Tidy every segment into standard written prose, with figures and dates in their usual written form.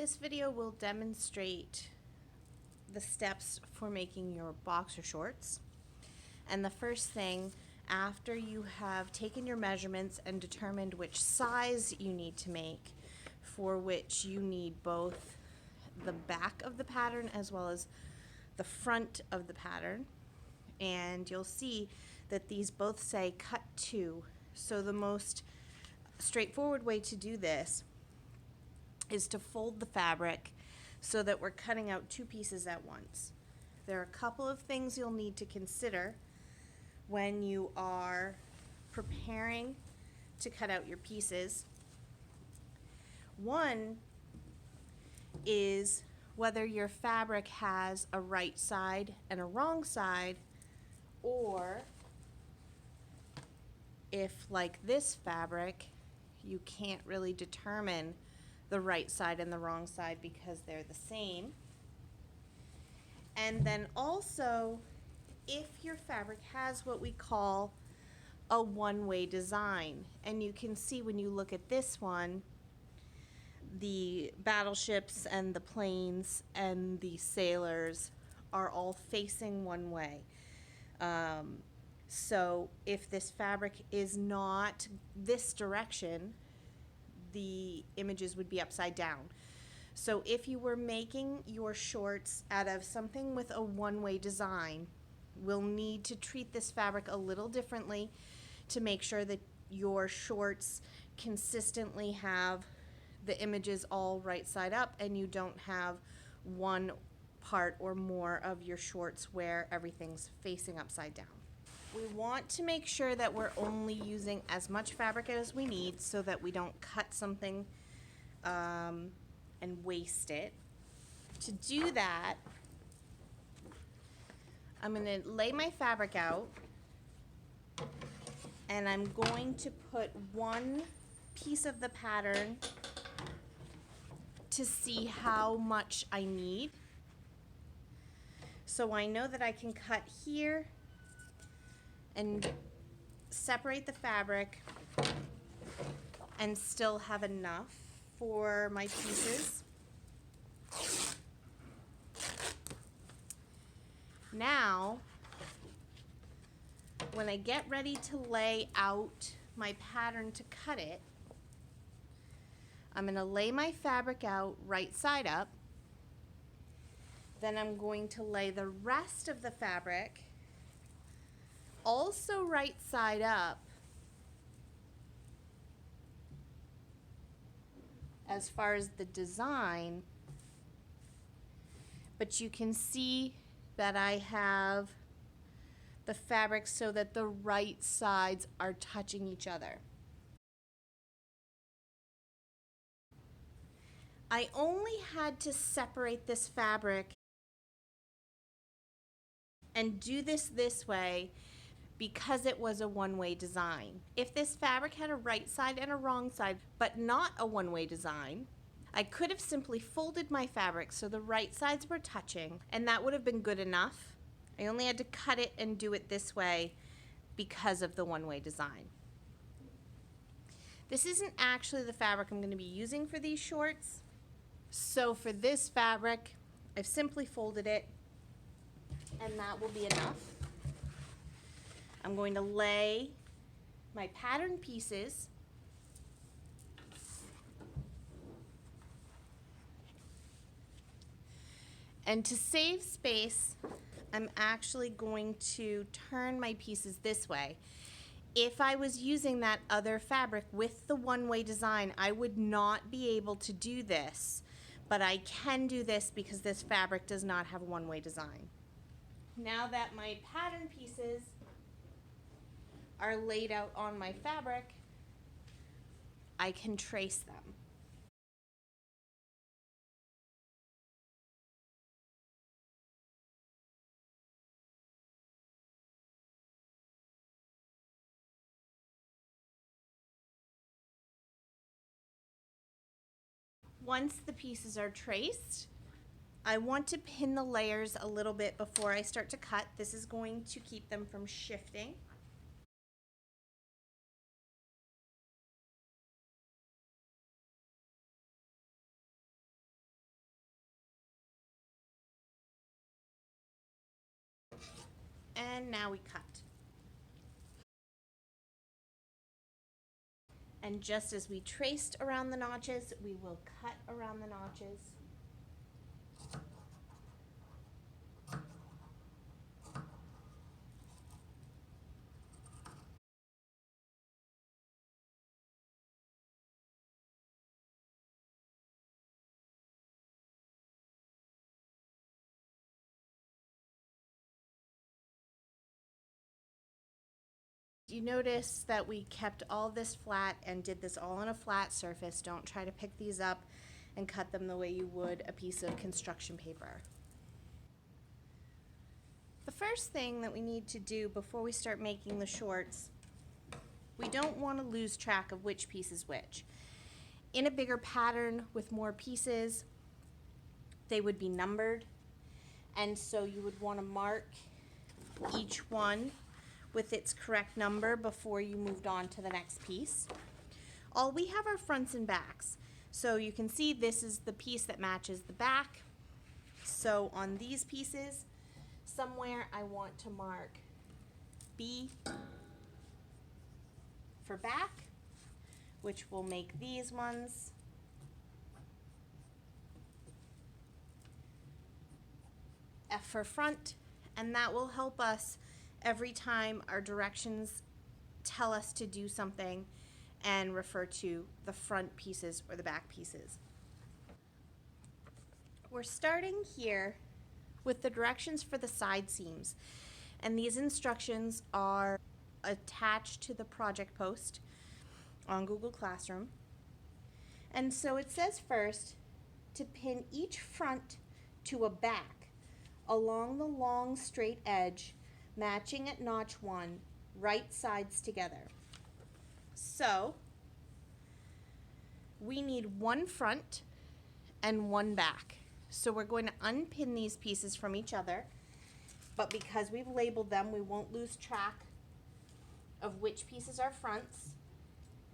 This video will demonstrate the steps for making your boxer shorts. And the first thing, after you have taken your measurements and determined which size you need to make, for which you need both the back of the pattern as well as the front of the pattern, and you'll see that these both say cut 2. So the most straightforward way to do this is to fold the fabric so that we're cutting out 2 pieces at once. There are a couple of things you'll need to consider when you are preparing to cut out your pieces. One is whether your fabric has a right side and a wrong side, or if, like this fabric, you can't really determine the right side and the wrong side because they're the same. And then also, if your fabric has what we call a one-way design, and you can see when you look at this one, the battleships and the planes and the sailors are all facing one way. So if this fabric is not this direction, the images would be upside down. So if you were making your shorts out of something with a one-way design, we'll need to treat this fabric a little differently to make sure that your shorts consistently have the images all right side up and you don't have one part or more of your shorts where everything's facing upside down. We want to make sure that we're only using as much fabric as we need so that we don't cut something and waste it. To do that, I'm going to lay my fabric out and I'm going to put one piece of the pattern to see how much I need. So I know that I can cut here and separate the fabric and still have enough for my pieces. Now, when I get ready to lay out my pattern to cut it, I'm going to lay my fabric out right side up. Then I'm going to lay the rest of the fabric also right side up as far as the design, but you can see that I have the fabric so that the right sides are touching each other. I only had to separate this fabric and do this way because it was a one-way design. If this fabric had a right side and a wrong side, but not a one-way design, I could have simply folded my fabric so the right sides were touching, and that would have been good enough. I only had to cut it and do it this way because of the one-way design. This isn't actually the fabric I'm going to be using for these shorts. So for this fabric, I've simply folded it, and that will be enough. I'm going to lay my pattern pieces and to save space, I'm actually going to turn my pieces this way. If I was using that other fabric with the one-way design, I would not be able to do this, but I can do this because this fabric does not have a one-way design. Now that my pattern pieces are laid out on my fabric, I can trace them. Once the pieces are traced, I want to pin the layers a little bit before I start to cut. This is going to keep them from shifting. And now we cut. And just as we traced around the notches, we will cut around the notches. You notice that we kept all this flat and did this all on a flat surface. Don't try to pick these up and cut them the way you would a piece of construction paper. The first thing that we need to do before we start making the shorts, we don't want to lose track of which piece is which. In a bigger pattern with more pieces, they would be numbered, and so you would want to mark each one with its correct number before you moved on to the next piece. All we have are fronts and backs. So you can see this is the piece that matches the back. So on these pieces, somewhere I want to mark B for back, which will make these ones. F for front, and that will help us every time our directions tell us to do something and refer to the front pieces or the back pieces. We're starting here with the directions for the side seams, and these instructions are attached to the project post on Google Classroom. And so it says first to pin each front to a back along the long straight edge, matching at notch 1, right sides together. So we need one front and one back. So we're going to unpin these pieces from each other, but because we've labeled them, we won't lose track of which pieces are fronts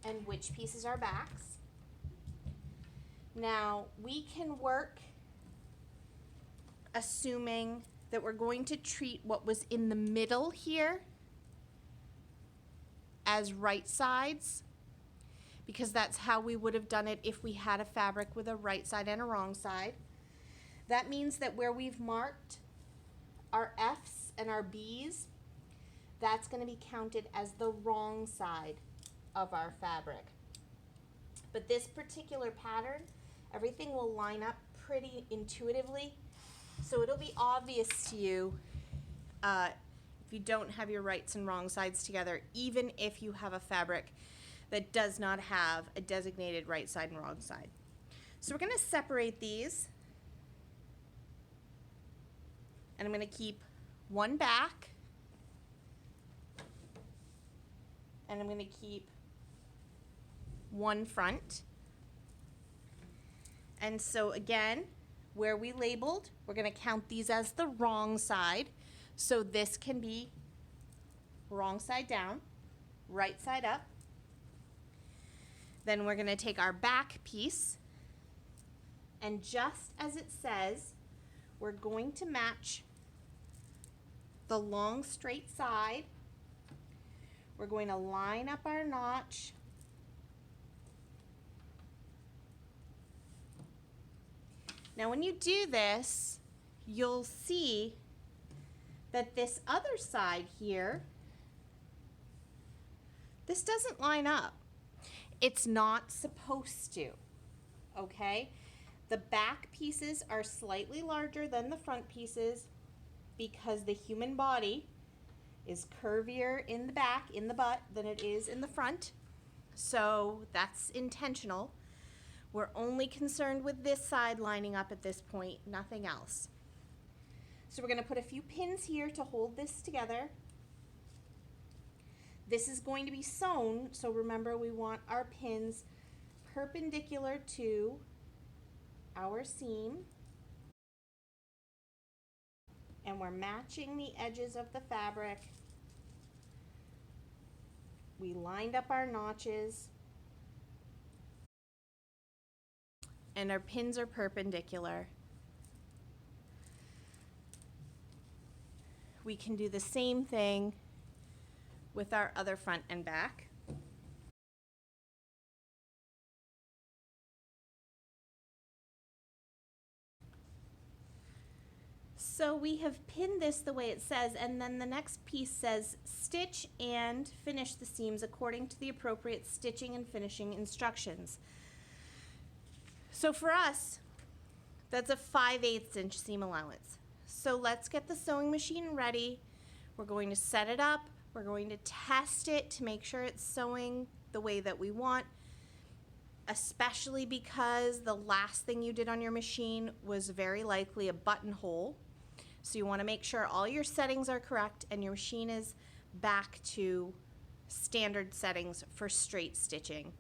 and which pieces are backs. Now we can work assuming that we're going to treat what was in the middle here as right sides, because that's how we would have done it if we had a fabric with a right side and a wrong side. That means that where we've marked our F's and our B's, that's going to be counted as the wrong side of our fabric. But this particular pattern, everything will line up pretty intuitively, so it'll be obvious to you if you don't have your rights and wrong sides together, even if you have a fabric that does not have a designated right side and wrong side. So we're going to separate these, and I'm going to keep one back, and I'm going to keep one front. And so again, where we labeled, we're going to count these as the wrong side. So this can be wrong side down, right side up. Then we're going to take our back piece, and just as it says, we're going to match the long straight side. We're going to line up our notch. Now when you do this, you'll see that this other side here, this doesn't line up. It's not supposed to, okay? The back pieces are slightly larger than the front pieces because the human body is curvier in the back, in the butt, than it is in the front. So that's intentional. We're only concerned with this side lining up at this point, nothing else. So we're going to put a few pins here to hold this together. This is going to be sewn, so remember we want our pins perpendicular to our seam. And we're matching the edges of the fabric. We lined up our notches. And our pins are perpendicular. we can do the same thing with our other front and back. So we have pinned this the way it says, and then the next piece says stitch and finish the seams according to the appropriate stitching and finishing instructions. So for us, that's a 5/8 inch seam allowance. So let's get the sewing machine ready. We're going to set it up. We're going to test it to make sure it's sewing the way that we want, especially because the last thing you did on your machine was very likely a buttonhole. So you want to make sure all your settings are correct and your machine is back to standard settings for straight stitching.